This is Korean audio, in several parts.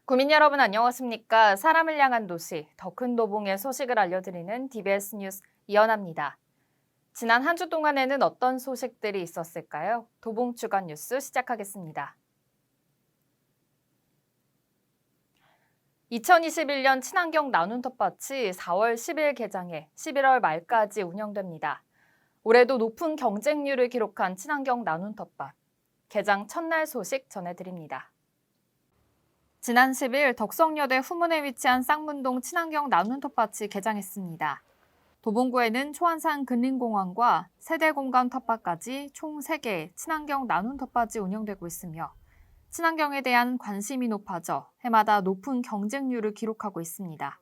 국민 여러분 안녕하십니까? 사람을 향한 도시, 더 큰 도봉의 소식을 알려드리는 DBS 뉴스 이연아입니다. 지난 한 주 동안에는 어떤 소식들이 있었을까요? 도봉 주간 뉴스 시작하겠습니다. 2021년 친환경 나눔 텃밭이 4월 10일 개장해 11월 말까지 운영됩니다. 올해도 높은 경쟁률을 기록한 친환경 나눔 텃밭, 개장 첫날 소식 전해드립니다. 지난 10일 덕성여대 후문에 위치한 쌍문동 친환경 나눔 텃밭이 개장했습니다. 도봉구에는 초안산 근린공원과 세대공간 텃밭까지 총 3개의 친환경 나눔 텃밭이 운영되고 있으며 친환경에 대한 관심이 높아져 해마다 높은 경쟁률을 기록하고 있습니다.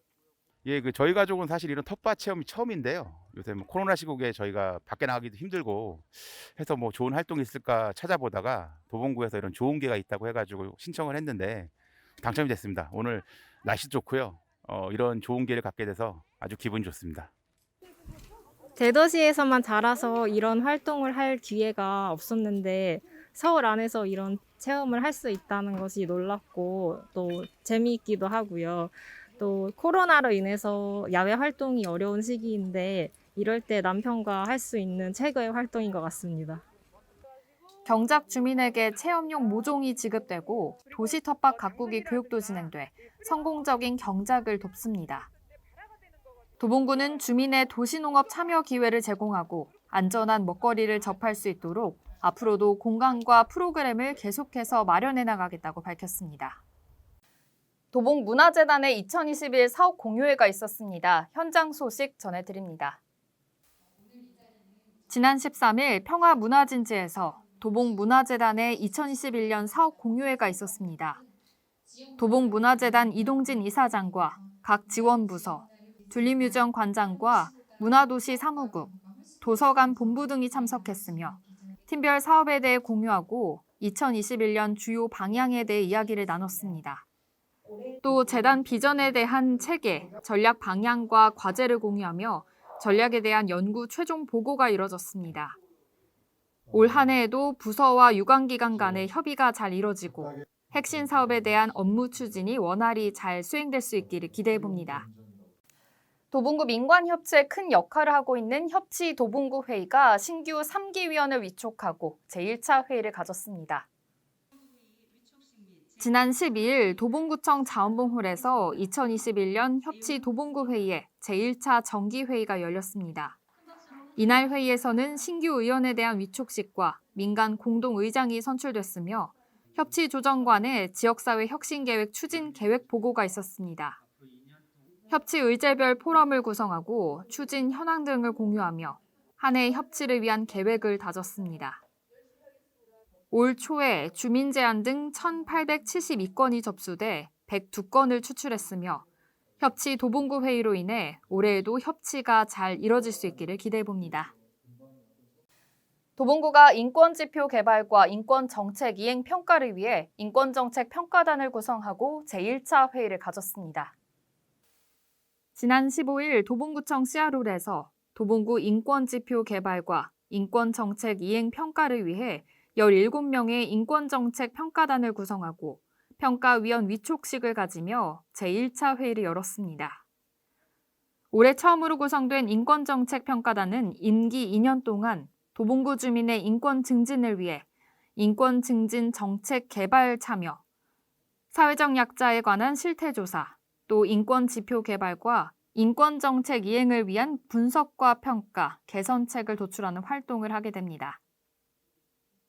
저희 가족은 사실 이런 텃밭 체험이 처음인데요. 요새 코로나 시국에 저희가 밖에 나가기도 힘들고 해서 좋은 활동이 있을까 찾아보다가 도봉구에서 이런 좋은 기회가 있다고 해가지고 신청을 했는데 당첨이 됐습니다. 오늘 날씨 좋고요. 이런 좋은 기회를 갖게 돼서 아주 기분이 좋습니다. 대도시에서만 자라서 이런 활동을 할 기회가 없었는데 서울 안에서 이런 체험을 할 수 있다는 것이 놀랍고 또 재미있기도 하고요. 또 코로나로 인해서 야외 활동이 어려운 시기인데 이럴 때 남편과 할 수 있는 최고의 활동인 것 같습니다. 경작 주민에게 체험용 모종이 지급되고 도시 텃밭 가꾸기 교육도 진행돼 성공적인 경작을 돕습니다. 도봉구는 주민의 도시농업 참여 기회를 제공하고 안전한 먹거리를 접할 수 있도록 앞으로도 공간과 프로그램을 계속해서 마련해 나가겠다고 밝혔습니다. 도봉문화재단의 2021 사업 공유회가 있었습니다. 현장 소식 전해드립니다. 지난 13일 평화문화진지에서 도봉문화재단의 2021년 사업 공유회가 있었습니다. 도봉문화재단 이동진 이사장과 각 지원부서, 튤립뮤지엄 관장과 문화도시 사무국, 도서관 본부 등이 참석했으며 팀별 사업에 대해 공유하고 2021년 주요 방향에 대해 이야기를 나눴습니다. 또 재단 비전에 대한 체계, 전략 방향과 과제를 공유하며 전략에 대한 연구 최종 보고가 이뤄졌습니다. 올 한 해에도 부서와 유관기관 간의 협의가 잘 이뤄지고 핵심 사업에 대한 업무 추진이 원활히 잘 수행될 수 있기를 기대해봅니다. 도봉구 민관협치에 큰 역할을 하고 있는 협치도봉구 회의가 신규 3기 위원을 위촉하고 제1차 회의를 가졌습니다. 지난 12일 도봉구청 자원봉홀에서 2021년 협치도봉구 회의의 제1차 정기회의가 열렸습니다. 이날 회의에서는 신규 의원에 대한 위촉식과 민간 공동의장이 선출됐으며 협치조정관의 지역사회 혁신계획 추진 계획 보고가 있었습니다. 협치의제별 포럼을 구성하고 추진 현황 등을 공유하며 한 해 협치를 위한 계획을 다졌습니다. 올 초에 주민 제안 등 1,872건이 접수돼 102건을 추출했으며 협치 도봉구 회의로 인해 올해에도 협치가 잘 이뤄질 수 있기를 기대해봅니다. 도봉구가 인권지표 개발과 인권정책 이행 평가를 위해 인권정책 평가단을 구성하고 제1차 회의를 가졌습니다. 지난 15일 도봉구청 CR홀에서 도봉구 인권지표 개발과 인권정책 이행 평가를 위해 17명의 인권정책 평가단을 구성하고 평가위원 위촉식을 가지며 제1차 회의를 열었습니다. 올해 처음으로 구성된 인권정책 평가단은 임기 2년 동안 도봉구 주민의 인권 증진을 위해 인권 증진 정책 개발 참여, 사회적 약자에 관한 실태조사, 또 인권 지표 개발과 인권 정책 이행을 위한 분석과 평가, 개선책을 도출하는 활동을 하게 됩니다.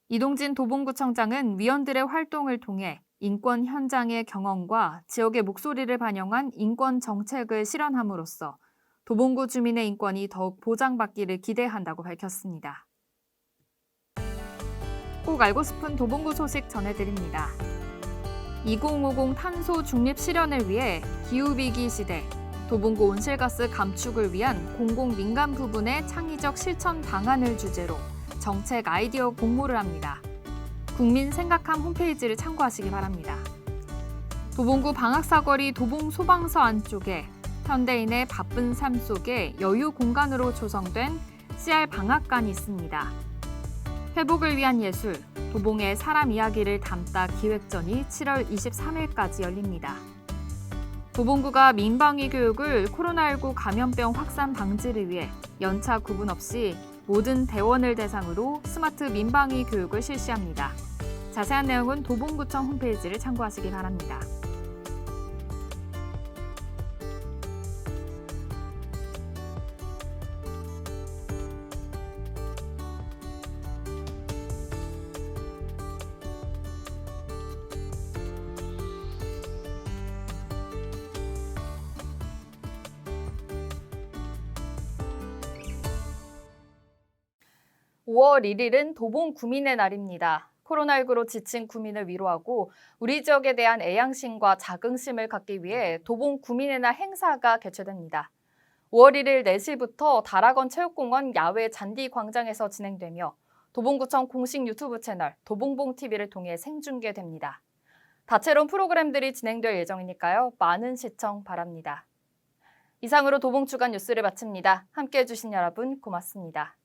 이동진 도봉구청장은 위원들의 활동을 통해 인권 현장의 경험과 지역의 목소리를 반영한 인권 정책을 실현함으로써 도봉구 주민의 인권이 더욱 보장받기를 기대한다고 밝혔습니다. 꼭 알고 싶은 도봉구 소식 전해드립니다. 2050 탄소 중립 실현을 위해 기후위기 시대, 도봉구 온실가스 감축을 위한 공공민간 부분의 창의적 실천 방안을 주제로 정책 아이디어 공모를 합니다. 국민 생각함 홈페이지를 참고하시기 바랍니다. 도봉구 방학사거리 도봉소방서 안쪽에 현대인의 바쁜 삶 속에 여유 공간으로 조성된 CR 방학관이 있습니다. 회복을 위한 예술, 도봉의 사람 이야기를 담다 기획전이 7월 23일까지 열립니다. 도봉구가 민방위 교육을 코로나19 감염병 확산 방지를 위해 연차 구분 없이 모든 대원을 대상으로 스마트 민방위 교육을 실시합니다. 자세한 내용은 도봉구청 홈페이지를 참고하시기 바랍니다. (5월 1일은 도봉 구민의 날입니다. 코로나19로 지친 구민을 위로하고 우리 지역에 대한 애양심과 자긍심을 갖기 위해 도봉 구민의 날 행사가 개최됩니다. 5월 1일 4시부터 다락원 체육공원 야외 잔디 광장에서 진행되며 도봉구청 공식 유튜브 채널 도봉봉TV를 통해 생중계됩니다. 다채로운 프로그램들이 진행될 예정이니까요. 많은 시청 바랍니다. 이상으로 도봉주간 뉴스를 마칩니다. 함께해 주신 여러분 고맙습니다.